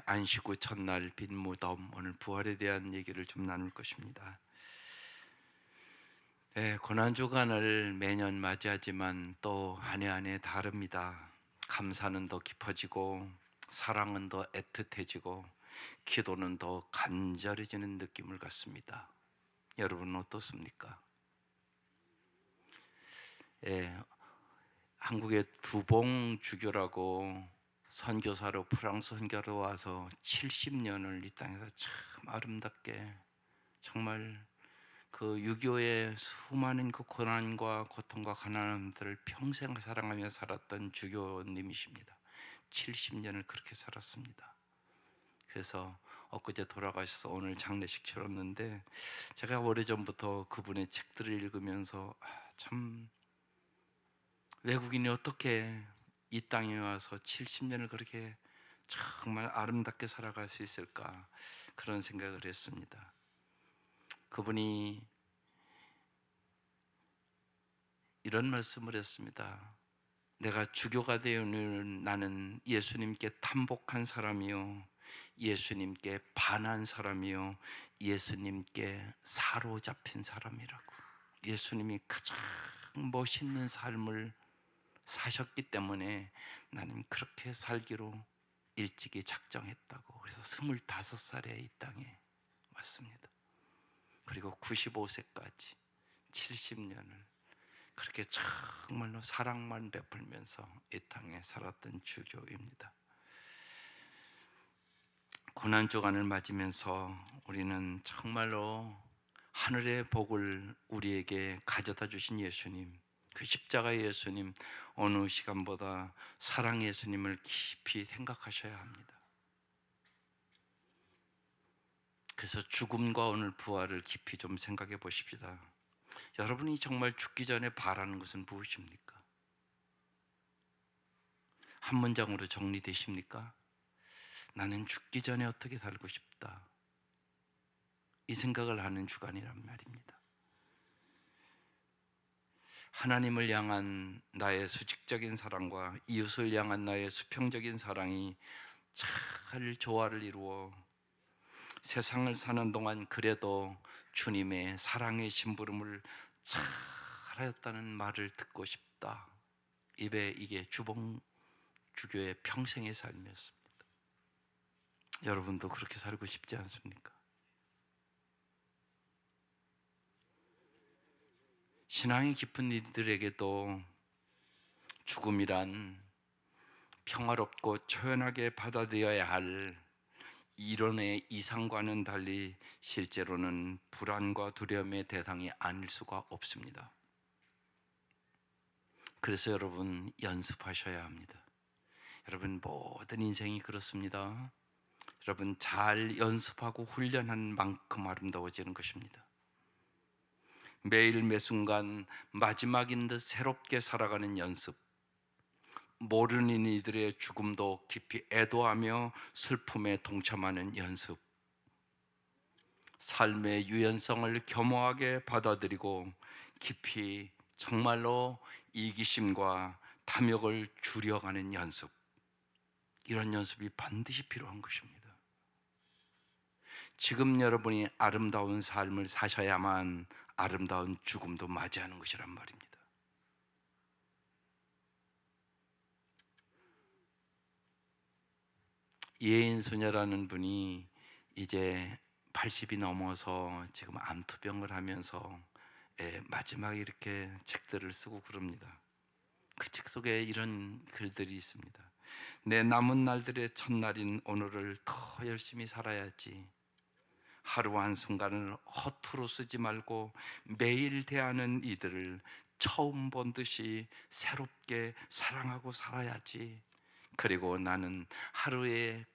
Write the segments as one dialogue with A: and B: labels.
A: 안식 후 첫날 빈 무덤, 오늘 부활에 대한 얘기를 좀 나눌 것입니다. 고난주간을 매년 맞이하지만 또 한 해 한 해 다릅니다. 감사는 더 깊어지고 사랑은 더 애틋해지고 기도는 더 간절해지는 느낌을 갖습니다. 여러분은 어떻습니까? 예, 한국의 두봉 주교라고 선교사로 프랑스 선교로 와서 70년을 이 땅에서 참 아름답게, 정말 그 유교의 수많은 그 고난과 고통과 가난함들을 평생 사랑하며 살았던 주교님이십니다. 70년을 그렇게 살았습니다. 그래서 엊그제 돌아가셔서 오늘 장례식 치렀는데, 제가 오래전부터 그분의 책들을 읽으면서 참, 외국인이 어떻게 이 땅에 와서 70년을 그렇게 정말 아름답게 살아갈 수 있을까, 그런 생각을 했습니다. 그분이 이런 말씀을 했습니다. 내가 주교가 되는 나는 예수님께 탐복한 사람이요, 예수님께 반한 사람이요, 예수님께 사로잡힌 사람이라고. 예수님이 가장 멋있는 삶을 사셨기 때문에 나는 그렇게 살기로 일찍이 작정했다고. 그래서 25살에 이 땅에 왔습니다. 그리고 95세까지 70년을 그렇게 정말로 사랑만 베풀면서 이 땅에 살았던 주교입니다. 고난주간을 맞으면서 우리는 정말로 하늘의 복을 우리에게 가져다 주신 예수님, 그 십자가의 예수님, 어느 시간보다 사랑 예수님을 깊이 생각하셔야 합니다. 그래서 죽음과 오늘 부활을 깊이 좀 생각해 보십시다. 여러분이 정말 죽기 전에 바라는 것은 무엇입니까? 한 문장으로 정리되십니까? 나는 죽기 전에 어떻게 살고 싶다, 이 생각을 하는 주간이란 말입니다. 하나님을 향한 나의 수직적인 사랑과 이웃을 향한 나의 수평적인 사랑이 잘 조화를 이루어 세상을 사는 동안 그래도 주님의 사랑의 심부름을 잘 하였다는 말을 듣고 싶다. 입에 이게 주봉주교의 평생의 삶이었습니다. 여러분도 그렇게 살고 싶지 않습니까? 신앙이 깊은 이들에게도 죽음이란 평화롭고 초연하게 받아들여야 할 이론의 이상과는 달리 실제로는 불안과 두려움의 대상이 아닐 수가 없습니다. 그래서 여러분, 연습하셔야 합니다. 여러분, 모든 인생이 그렇습니다. 여러분, 잘 연습하고 훈련한 만큼 아름다워지는 것입니다. 매일 매순간 마지막인 듯 새롭게 살아가는 연습, 모르는 이들의 죽음도 깊이 애도하며 슬픔에 동참하는 연습, 삶의 유연성을 겸허하게 받아들이고 깊이 정말로 이기심과 탐욕을 줄여가는 연습, 이런 연습이 반드시 필요한 것입니다. 지금 여러분이 아름다운 삶을 사셔야만 아름다운 죽음도 맞이하는 것이란 말입니다. 예인수녀라는 분이 이제 80이 넘어서 지금 암투병을 하면서 마지막에 이렇게 책들을 쓰고 그럽니다. 그 책 속에 이런 글들이 있습니다. 내 남은 날들의 첫날인 오늘을 더 열심히 살아야지. 하루 한순간을 허투루 쓰지 말고 매일 대하는 이들을 처음 본 듯이 새롭게 사랑하고 살아야지. 그리고 나는 하루의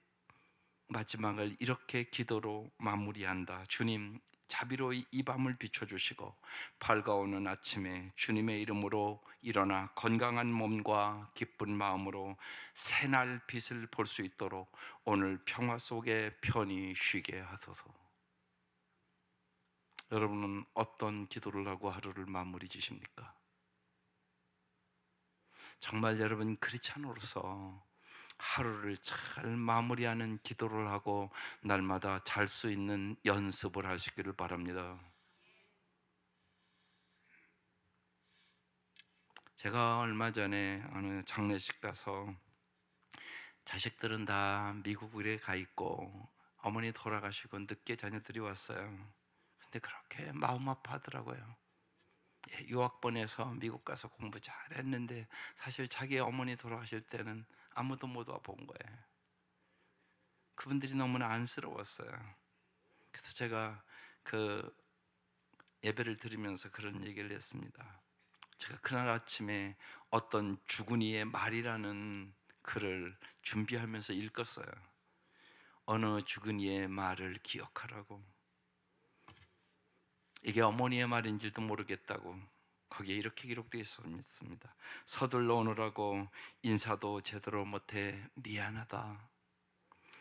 A: 마지막을 이렇게 기도로 마무리한다. 주님, 자비로이 이 밤을 비춰주시고 밝아오는 아침에 주님의 이름으로 일어나 건강한 몸과 기쁜 마음으로 새날 빛을 볼 수 있도록 오늘 평화 속에 편히 쉬게 하소서. 여러분은 어떤 기도를 하고 하루를 마무리 지십니까? 정말 여러분, 크리스찬으로서 하루를 잘 마무리하는 기도를 하고 날마다 잘 수 있는 연습을 하시기를 바랍니다. 제가 얼마 전에 어느 장례식 가서 자식들은 다 미국에 가 있고 어머니 돌아가시고 늦게 자녀들이 왔어요. 근데 그렇게 마음 아파하더라고요. 유학 보내서 미국 가서 공부 잘했는데 사실 자기 어머니 돌아가실 때는 아무도 못 와본 거예요. 그분들이 너무나 안쓰러웠어요. 그래서 제가 그 예배를 드리면서 그런 얘기를 했습니다. 제가 그날 아침에 어떤 주군이의 말이라는 글을 준비하면서 읽었어요. 어느 주군이의 말을 기억하라고. 이게 어머니의 말인지도 모르겠다고 거기에 이렇게 기록되어 있습니다. 서둘러 오느라고 인사도 제대로 못해 미안하다.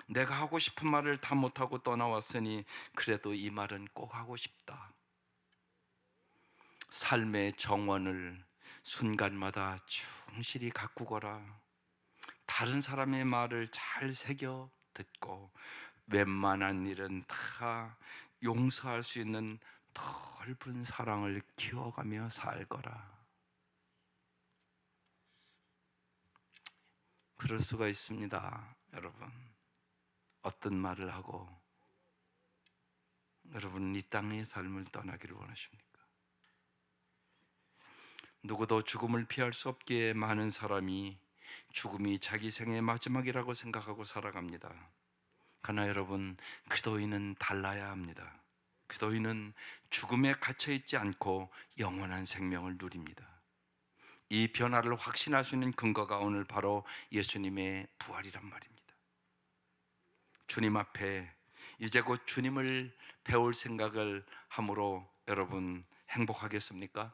A: 내가 하고 싶은 말을 다 못하고 떠나왔으니 그래도 이 말은 꼭 하고 싶다. 삶의 정원을 순간마다 충실히 가꾸거라. 다른 사람의 말을 잘 새겨 듣고 웬만한 일은 다 용서할 수 있는 넓은 사랑을 키워가며 살거라. 그럴 수가 있습니다, 여러분. 어떤 말을 하고 여러분은 이 땅의 삶을 떠나기를 원하십니까? 누구도 죽음을 피할 수 없기에 많은 사람이 죽음이 자기 생의 마지막이라고 생각하고 살아갑니다. 그러나 여러분, 그도인은 달라야 합니다. 그도인은 죽음에 갇혀있지 않고 영원한 생명을 누립니다. 이 변화를 확신할 수 있는 근거가 오늘 바로 예수님의 부활이란 말입니다. 주님 앞에 이제 곧 주님을 배울 생각을 함으로 여러분 행복하겠습니까?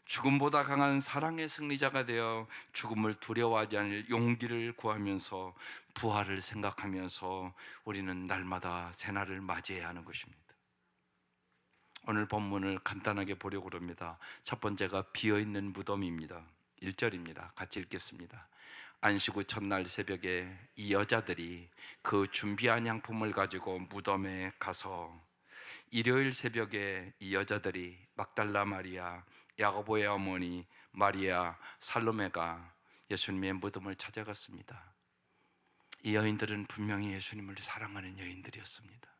A: 죽음보다 강한 사랑의 승리자가 되어 죽음을 두려워하지 않을 용기를 구하면서 부활을 생각하면서 우리는 날마다 새날을 맞이해야 하는 것입니다. 오늘 본문을 간단하게 보려고 합니다. 첫 번째가 비어있는 무덤입니다. 1절입니다. 같이 읽겠습니다. 안식 후 첫날 새벽에 이 여자들이 그 준비한 양품을 가지고 무덤에 가서 일요일 새벽에 이 여자들이 막달라 마리아, 야고보의 어머니 마리아, 살로메가 예수님의 무덤을 찾아갔습니다. 이 여인들은 분명히 예수님을 사랑하는 여인들이었습니다.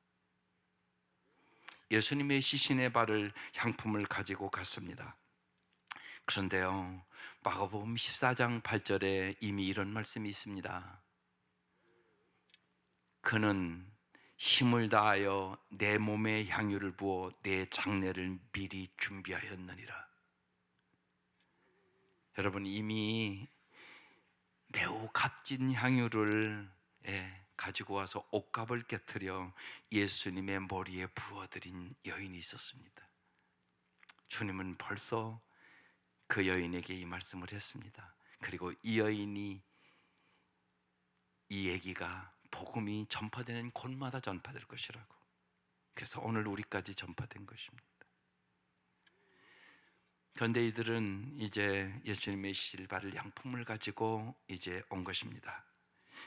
A: 예수님의 시신의 발을 향품을 가지고 갔습니다. 그런데요, 마가복음 14장 8절에 이미 이런 말씀이 있습니다. 그는 힘을 다하여 내 몸에 향유를 부어 내 장례를 미리 준비하였느니라. 여러분, 이미 매우 값진 향유를 가지고 와서 옷값을 깨트려 예수님의 머리에 부어드린 여인이 있었습니다. 주님은 벌써 그 여인에게 이 말씀을 했습니다. 그리고 이 여인이 이 얘기가 복음이 전파되는 곳마다 전파될 것이라고. 그래서 오늘 우리까지 전파된 것입니다. 그런데 이들은 이제 예수님의 실발을 양품을 가지고 이제 온 것입니다.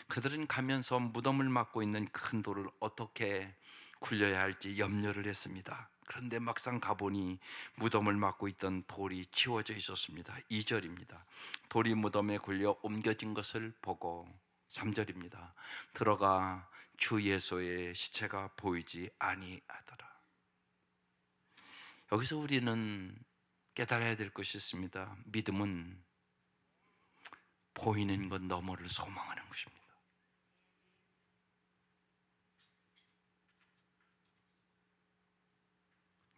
A: 그들은 가면서 무덤을 막고 있는 큰 돌을 어떻게 굴려야 할지 염려를 했습니다. 그런데 막상 가보니 무덤을 막고 있던 돌이 치워져 있었습니다. 2절입니다. 돌이 무덤에 굴려 옮겨진 것을 보고 3절입니다. 들어가 주 예수의 시체가 보이지 아니하더라. 여기서 우리는 깨달아야 될 것이 있습니다. 믿음은 보이는 것 너머를 소망하는 것입니다.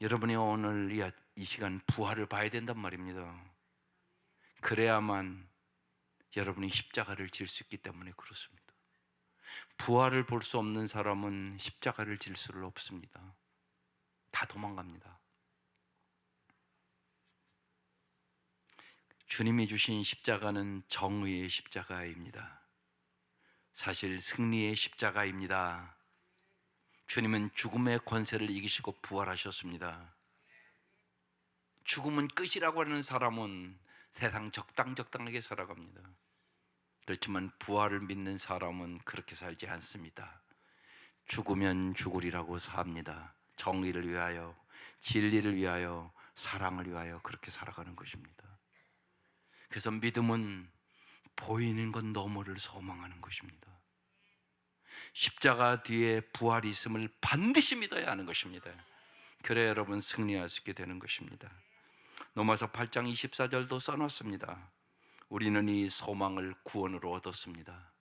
A: 여러분이 오늘 이 시간 부활을 봐야 된단 말입니다. 그래야만 여러분이 십자가를 질 수 있기 때문에 그렇습니다. 부활을 볼 수 없는 사람은 십자가를 질 수를 없습니다. 다 도망갑니다. 주님이 주신 십자가는 정의의 십자가입니다. 사실 승리의 십자가입니다. 주님은 죽음의 권세를 이기시고 부활하셨습니다. 죽음은 끝이라고 하는 사람은 세상 적당하게 살아갑니다. 그렇지만 부활을 믿는 사람은 그렇게 살지 않습니다. 죽으면 죽으리라고 삽니다. 정의를 위하여, 진리를 위하여, 사랑을 위하여 그렇게 살아가는 것입니다. 그래서 믿음은 보이는 것 너머를 소망하는 것입니다. 십자가 뒤에 부활이 있음을 반드시 믿어야 하는 것입니다. 그래야 여러분 승리할 수 있게 되는 것입니다. 로마서 8장 24절도 써놨습니다. 우리는 이 소망을 구원으로 얻었습니다.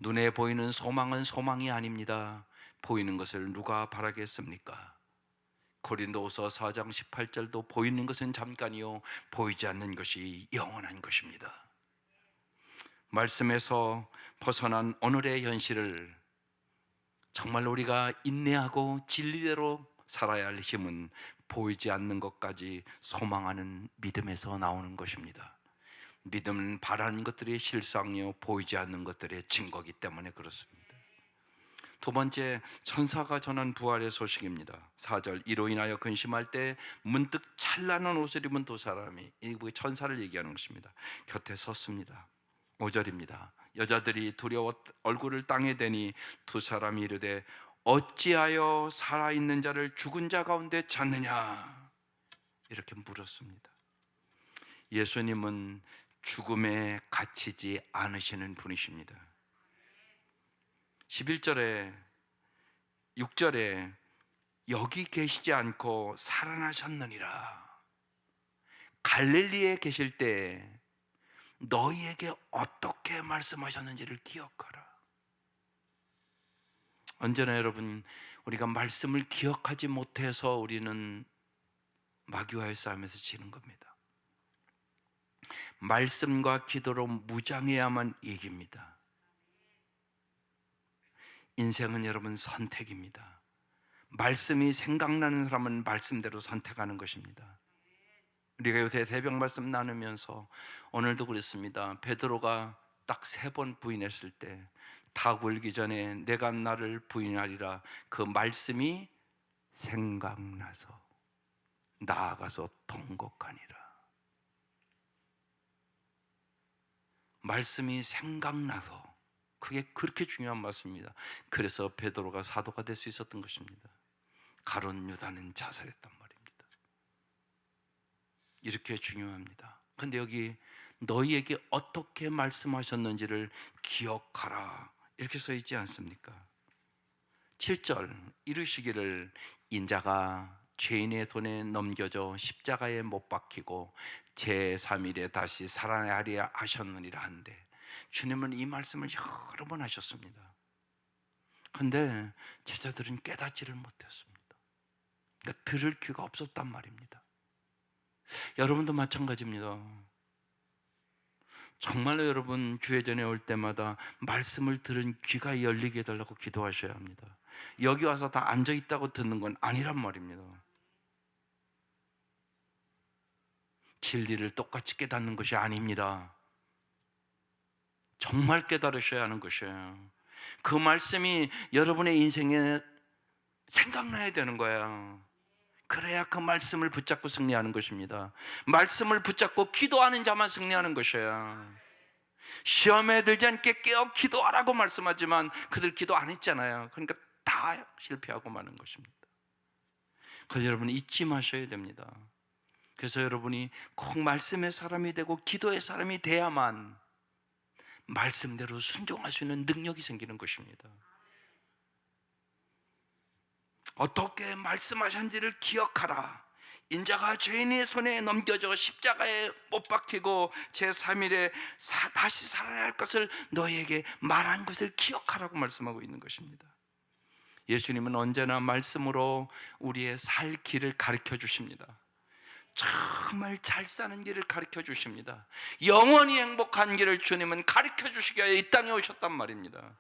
A: 눈에 보이는 소망은 소망이 아닙니다. 보이는 것을 누가 바라겠습니까? 고린도후서 4장 18절도 보이는 것은 잠깐이요 보이지 않는 것이 영원한 것입니다. 말씀에서 벗어난 오늘의 현실을 정말 우리가 인내하고 진리대로 살아야 할 힘은 보이지 않는 것까지 소망하는 믿음에서 나오는 것입니다. 믿음은 바라는 것들의 실상이요 보이지 않는 것들의 증거이기 때문에 그렇습니다. 두 번째, 천사가 전한 부활의 소식입니다. 4절, 이로 인하여 근심할 때 문득 찬란한 옷을 입은 두 사람이, 이 천사를 얘기하는 것입니다, 곁에 섰습니다. 5절입니다. 여자들이 두려워 얼굴을 땅에 대니 두 사람이 이르되 어찌하여 살아있는 자를 죽은 자 가운데 찾느냐, 이렇게 물었습니다. 예수님은 죽음에 갇히지 않으시는 분이십니다. 11절에 6절에 여기 계시지 않고 살아나셨느니라. 갈릴리에 계실 때 너희에게 어떻게 말씀하셨는지를 기억하라. 언제나 여러분, 우리가 말씀을 기억하지 못해서 우리는 마귀와의 싸움에서 지는 겁니다. 말씀과 기도로 무장해야만 이깁니다. 인생은 여러분 선택입니다. 말씀이 생각나는 사람은 말씀대로 선택하는 것입니다. 우리가 요새 새벽 말씀 나누면서 오늘도 그랬습니다. 베드로가 딱 3번 부인했을 때 닭 울기 전에 내가 나를 부인하리라, 그 말씀이 생각나서 나아가서 통곡하니라. 말씀이 생각나서, 그게 그렇게 중요한 말씀입니다. 그래서 베드로가 사도가 될 수 있었던 것입니다. 가룟 유다는 자살했단 말입니다. 이렇게 중요합니다. 그런데 여기 너희에게 어떻게 말씀하셨는지를 기억하라, 이렇게 써 있지 않습니까? 7절, 이르시기를 인자가 죄인의 손에 넘겨져 십자가에 못 박히고 제3일에 다시 살아나리라 하셨느니라 한데, 주님은 이 말씀을 여러 번 하셨습니다. 그런데 제자들은 깨닫지를 못했습니다. 그러니까 들을 귀가 없었단 말입니다. 여러분도 마찬가지입니다. 정말로 여러분 주회전에 올 때마다 말씀을 들은 귀가 열리게 해달라고 기도하셔야 합니다. 여기 와서 다 앉아있다고 듣는 건 아니란 말입니다. 진리를 똑같이 깨닫는 것이 아닙니다. 정말 깨달으셔야 하는 것이에요. 그 말씀이 여러분의 인생에 생각나야 되는 거예요. 그래야 그 말씀을 붙잡고 승리하는 것입니다. 말씀을 붙잡고 기도하는 자만 승리하는 것이에요. 시험에 들지 않게 깨어 기도하라고 말씀하지만 그들 기도 안 했잖아요. 그러니까 다 실패하고 마는 것입니다. 그래서 여러분 잊지 마셔야 됩니다. 그래서 여러분이 꼭 말씀의 사람이 되고 기도의 사람이 돼야만 말씀대로 순종할 수 있는 능력이 생기는 것입니다. 어떻게 말씀하셨는지를 기억하라. 인자가 죄인의 손에 넘겨져 십자가에 못 박히고 제3일에 다시 살아야 할 것을 너희에게 말한 것을 기억하라고 말씀하고 있는 것입니다. 예수님은 언제나 말씀으로 우리의 살 길을 가르쳐 주십니다. 정말 잘 사는 길을 가르쳐 주십니다. 영원히 행복한 길을 주님은 가르쳐 주시기 위해 이 땅에 오셨단 말입니다.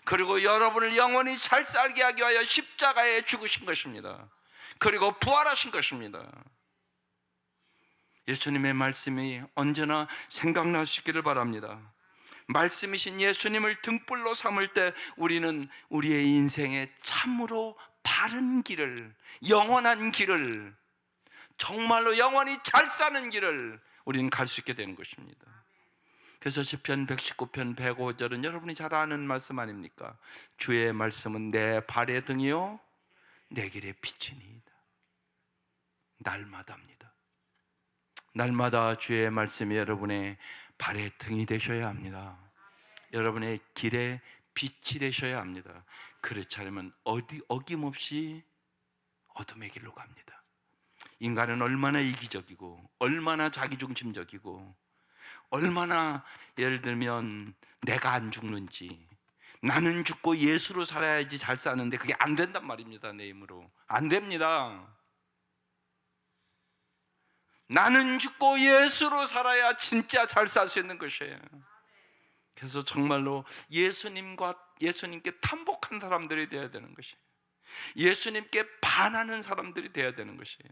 A: 그리고 여러분을 영원히 잘 살게 하기 위하여 십자가에 죽으신 것입니다. 그리고 부활하신 것입니다. 예수님의 말씀이 언제나 생각나시기를 바랍니다. 말씀이신 예수님을 등불로 삼을 때 우리는 우리의 인생에 참으로 바른 길을, 영원한 길을, 정말로 영원히 잘 사는 길을 우리는 갈 수 있게 되는 것입니다. 그래서 시편 119편 105절은 여러분이 잘 아는 말씀 아닙니까? 주의 말씀은 내 발의 등이요 내 길의 빛이니이다. 날마다입니다. 날마다 주의 말씀이 여러분의 발의 등이 되셔야 합니다. 여러분의 길의 빛이 되셔야 합니다. 그렇지 않으면 어김없이 어둠의 길로 갑니다. 인간은 얼마나 이기적이고 얼마나 자기중심적이고 얼마나 예를 들면 내가 안 죽는지, 나는 죽고 예수로 살아야지 잘 사는데 그게 안 된단 말입니다. 내 힘으로 안 됩니다. 나는 죽고 예수로 살아야 진짜 잘 살 수 있는 것이에요. 그래서 정말로 예수님께 탐복한 사람들이 되어야 되는 것이에요. 예수님께 반하는 사람들이 되어야 되는 것이에요.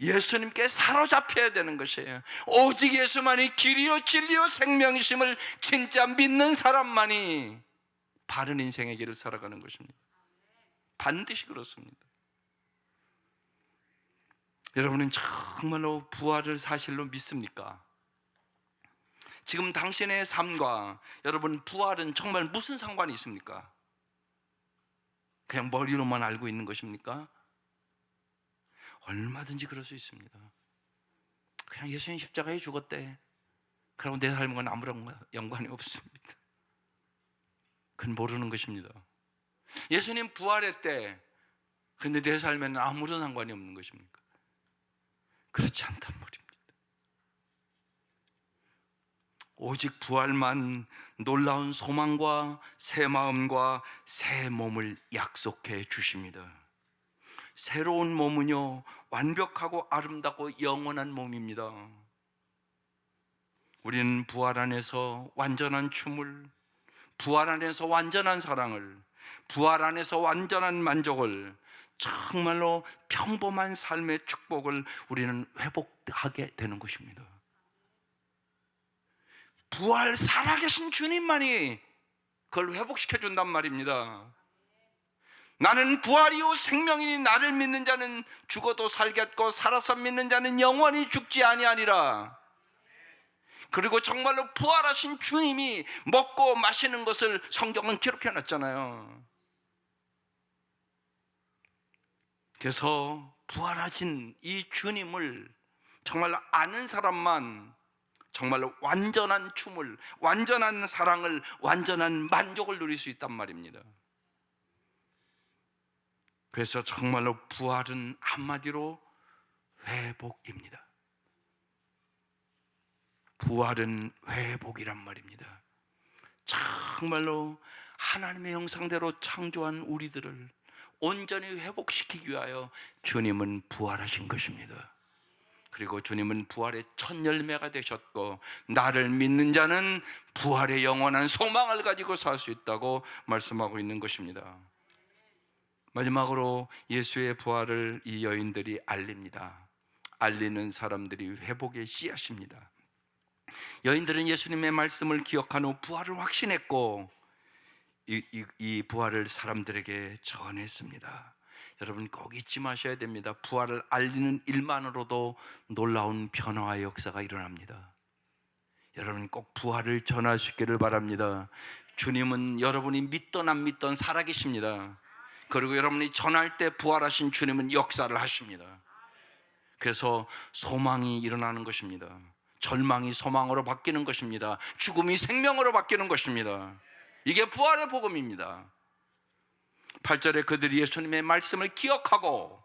A: 예수님께 사로잡혀야 되는 것이에요. 오직 예수만이 길이요 진리요 생명이심을 진짜 믿는 사람만이 바른 인생의 길을 살아가는 것입니다. 반드시 그렇습니다. 여러분은 정말로 부활을 사실로 믿습니까? 지금 당신의 삶과 여러분 부활은 정말 무슨 상관이 있습니까? 그냥 머리로만 알고 있는 것입니까? 얼마든지 그럴 수 있습니다. 그냥 예수님 십자가에 죽었대. 그러고 내 삶과는 아무런 연관이 없습니다. 그건 모르는 것입니다. 예수님 부활했대. 근데 내 삶에는 아무런 상관이 없는 것입니까? 그렇지 않단 말입니다. 오직 부활만 놀라운 소망과 새 마음과 새 몸을 약속해 주십니다. 새로운 몸은요 완벽하고 아름답고 영원한 몸입니다. 우리는 부활 안에서 완전한 춤을, 부활 안에서 완전한 사랑을, 부활 안에서 완전한 만족을, 정말로 평범한 삶의 축복을 우리는 회복하게 되는 것입니다. 부활 살아계신 주님만이 그걸 회복시켜 준단 말입니다. 나는 부활이요 생명이니 나를 믿는 자는 죽어도 살겠고 살아서 믿는 자는 영원히 죽지 아니하니라. 그리고 정말로 부활하신 주님이 먹고 마시는 것을 성경은 기록해 놨잖아요. 그래서 부활하신 이 주님을 정말로 아는 사람만 정말로 완전한 춤을, 완전한 사랑을, 완전한 만족을 누릴 수 있단 말입니다. 그래서 정말로 부활은 한마디로 회복입니다. 부활은 회복이란 말입니다. 정말로 하나님의 형상대로 창조한 우리들을 온전히 회복시키기 위하여 주님은 부활하신 것입니다. 그리고 주님은 부활의 첫 열매가 되셨고 나를 믿는 자는 부활의 영원한 소망을 가지고 살 수 있다고 말씀하고 있는 것입니다. 마지막으로 예수의 부활을 이 여인들이 알립니다. 알리는 사람들이 회복의 씨앗입니다. 여인들은 예수님의 말씀을 기억한 후 부활을 확신했고 이 부활을 사람들에게 전했습니다. 여러분 꼭 잊지 마셔야 됩니다. 부활을 알리는 일만으로도 놀라운 변화의 역사가 일어납니다. 여러분 꼭 부활을 전하시기를 바랍니다. 주님은 여러분이 믿던 안 믿던 살아계십니다. 그리고 여러분이 전할 때 부활하신 주님은 역사를 하십니다. 그래서 소망이 일어나는 것입니다. 절망이 소망으로 바뀌는 것입니다. 죽음이 생명으로 바뀌는 것입니다. 이게 부활의 복음입니다. 8절에 그들이 예수님의 말씀을 기억하고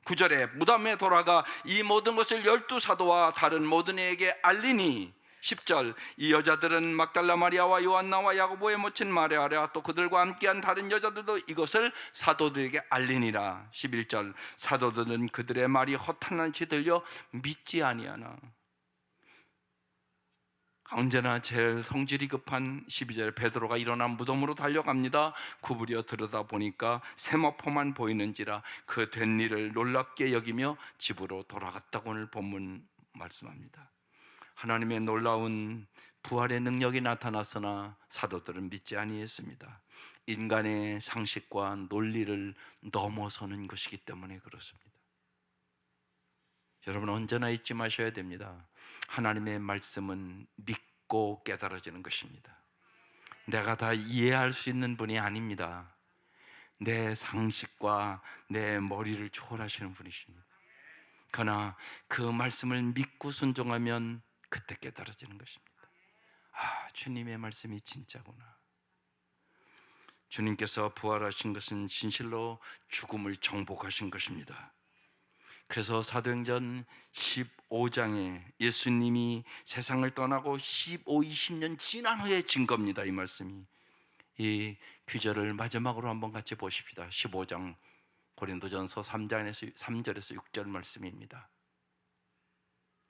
A: 9절에 무덤에 돌아가 이 모든 것을 12사도와 다른 모든 이에게 알리니 10절 이 여자들은 막달라 마리아와 요한나와 야고보의 모친 마리아라 또 그들과 함께한 다른 여자들도 이것을 사도들에게 알리니라. 11절 사도들은 그들의 말이 허탄한지 들려 믿지 아니하나. 언제나 제일 성질이 급한 12절 베드로가 일어나 무덤으로 달려갑니다. 구부려 들여다보니까 세마포만 보이는지라 그 된 일을 놀랍게 여기며 집으로 돌아갔다고 오늘 본문 말씀합니다. 하나님의 놀라운 부활의 능력이 나타났으나 사도들은 믿지 아니했습니다. 인간의 상식과 논리를 넘어서는 것이기 때문에 그렇습니다. 여러분 언제나 잊지 마셔야 됩니다. 하나님의 말씀은 믿고 깨달아지는 것입니다. 내가 다 이해할 수 있는 분이 아닙니다. 내 상식과 내 머리를 초월하시는 분이십니다. 그러나 그 말씀을 믿고 순종하면 그때 깨달아지는 것입니다. 아, 주님의 말씀이 진짜구나. 주님께서 부활하신 것은 진실로 죽음을 정복하신 것입니다. 그래서 사도행전 15장에 예수님이 세상을 떠나고 15, 20년 지난 후에 증거입니다. 이 말씀이. 이 귀절을 마지막으로 한번 같이 보십시다. 15장 고린도전서 3절에서 6절 말씀입니다.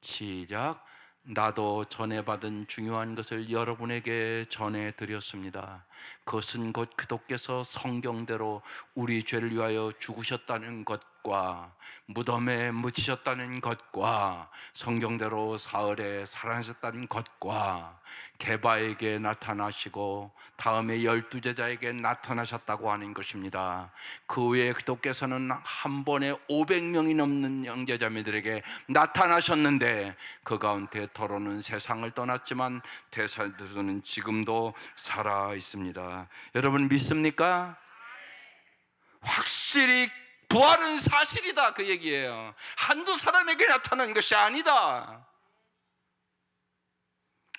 A: 시작. 나도 전해받은 중요한 것을 여러분에게 전해드렸습니다. 그것은 곧 그도께서 성경대로 우리 죄를 위하여 죽으셨다는 것과 무덤에 묻히셨다는 것과 성경대로 사흘에 살아나셨다는 것과 게바에게 나타나시고 다음에 12제자에게 나타나셨다고 하는 것입니다. 그 후에 그도께서는 한 번에 500명이 넘는 형제자매들에게 나타나셨는데 그 가운데 더러는 세상을 떠났지만 대사들은 지금도 살아 있습니다. 여러분 믿습니까? 확실히 부활은 사실이다, 그 얘기예요. 한두 사람에게 나타난 것이 아니다.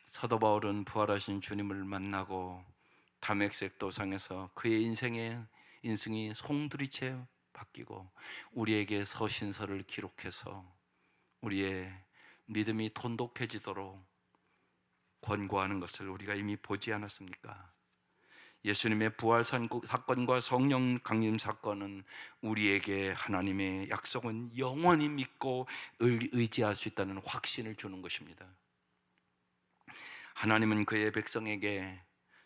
A: 사도 바울은 부활하신 주님을 만나고 다메섹 도상에서 그의 인생이 송두리째 바뀌고 우리에게 서신서를 기록해서 우리의 믿음이 돈독해지도록 권고하는 것을 우리가 이미 보지 않았습니까? 예수님의 부활 사건과 성령 강림 사건은 우리에게 하나님의 약속은 영원히 믿고 의지할 수 있다는 확신을 주는 것입니다. 하나님은 그의 백성에게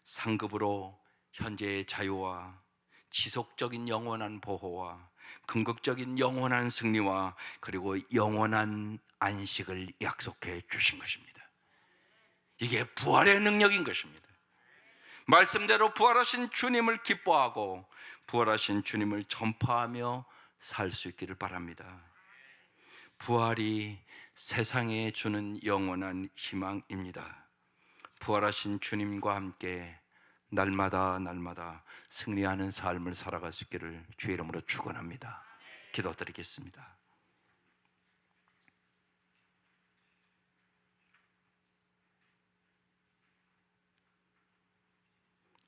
A: 상급으로 현재의 자유와 지속적인 영원한 보호와 궁극적인 영원한 승리와 그리고 영원한 안식을 약속해 주신 것입니다. 이게 부활의 능력인 것입니다. 말씀대로 부활하신 주님을 기뻐하고 부활하신 주님을 전파하며 살 수 있기를 바랍니다. 부활이 세상에 주는 영원한 희망입니다. 부활하신 주님과 함께 날마다 승리하는 삶을 살아갈 수 있기를 주의 이름으로 축원합니다. 기도드리겠습니다.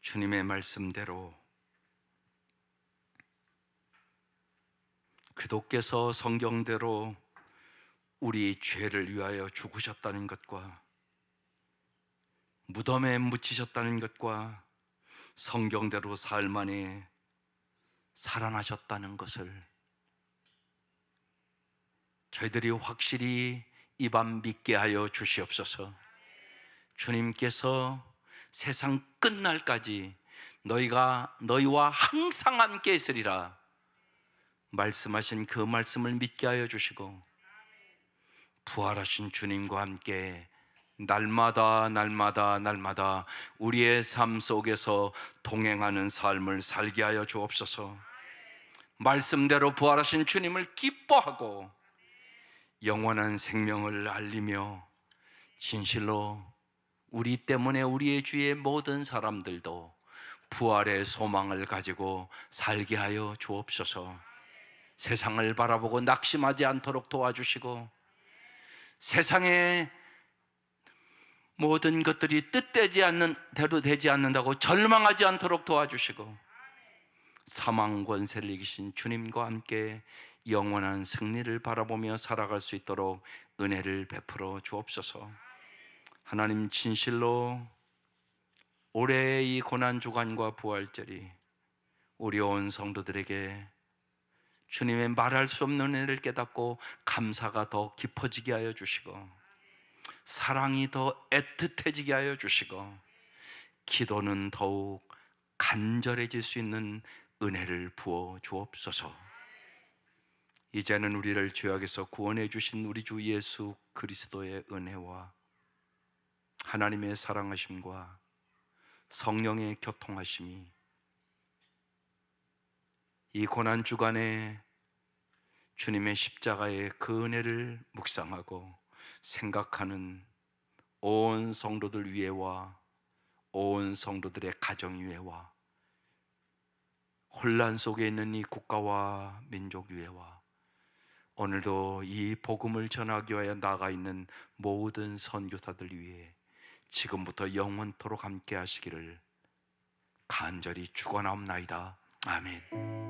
A: 주님의 말씀대로 그도께서 성경대로 우리 죄를 위하여 죽으셨다는 것과 무덤에 묻히셨다는 것과 성경대로 사흘 만에 살아나셨다는 것을 저희들이 확실히 이 밤 믿게 하여 주시옵소서. 주님께서 세상 끝날까지 너희와 항상 함께 있으리라 말씀하신 그 말씀을 믿게 하여 주시고 부활하신 주님과 함께 날마다 우리의 삶 속에서 동행하는 삶을 살게 하여 주옵소서. 말씀대로 부활하신 주님을 기뻐하고 영원한 생명을 알리며 진실로 우리 때문에 우리의 주위의 모든 사람들도 부활의 소망을 가지고 살게 하여 주옵소서. 세상을 바라보고 낙심하지 않도록 도와주시고 세상의 모든 것들이 뜻되지 않는 대로 되지 않는다고 절망하지 않도록 도와주시고 사망 권세를 이기신 주님과 함께 영원한 승리를 바라보며 살아갈 수 있도록 은혜를 베풀어 주옵소서. 하나님, 진실로 올해의 이 고난주간과 부활절이 우리 온 성도들에게 주님의 말할 수 없는 은혜를 깨닫고 감사가 더 깊어지게 하여 주시고 사랑이 더 애틋해지게 하여 주시고 기도는 더욱 간절해질 수 있는 은혜를 부어 주옵소서. 이제는 우리를 죄악에서 구원해 주신 우리 주 예수 그리스도의 은혜와 하나님의 사랑하심과 성령의 교통하심이 이 고난주간에 주님의 십자가의 그 은혜를 묵상하고 생각하는 온 성도들 위에와 온 성도들의 가정 위에와 혼란 속에 있는 이 국가와 민족 위에와 오늘도 이 복음을 전하기 위하여 나가 있는 모든 선교사들 위해 지금부터 영원토록 함께 하시기를 간절히 축원하옵나이다. 아멘.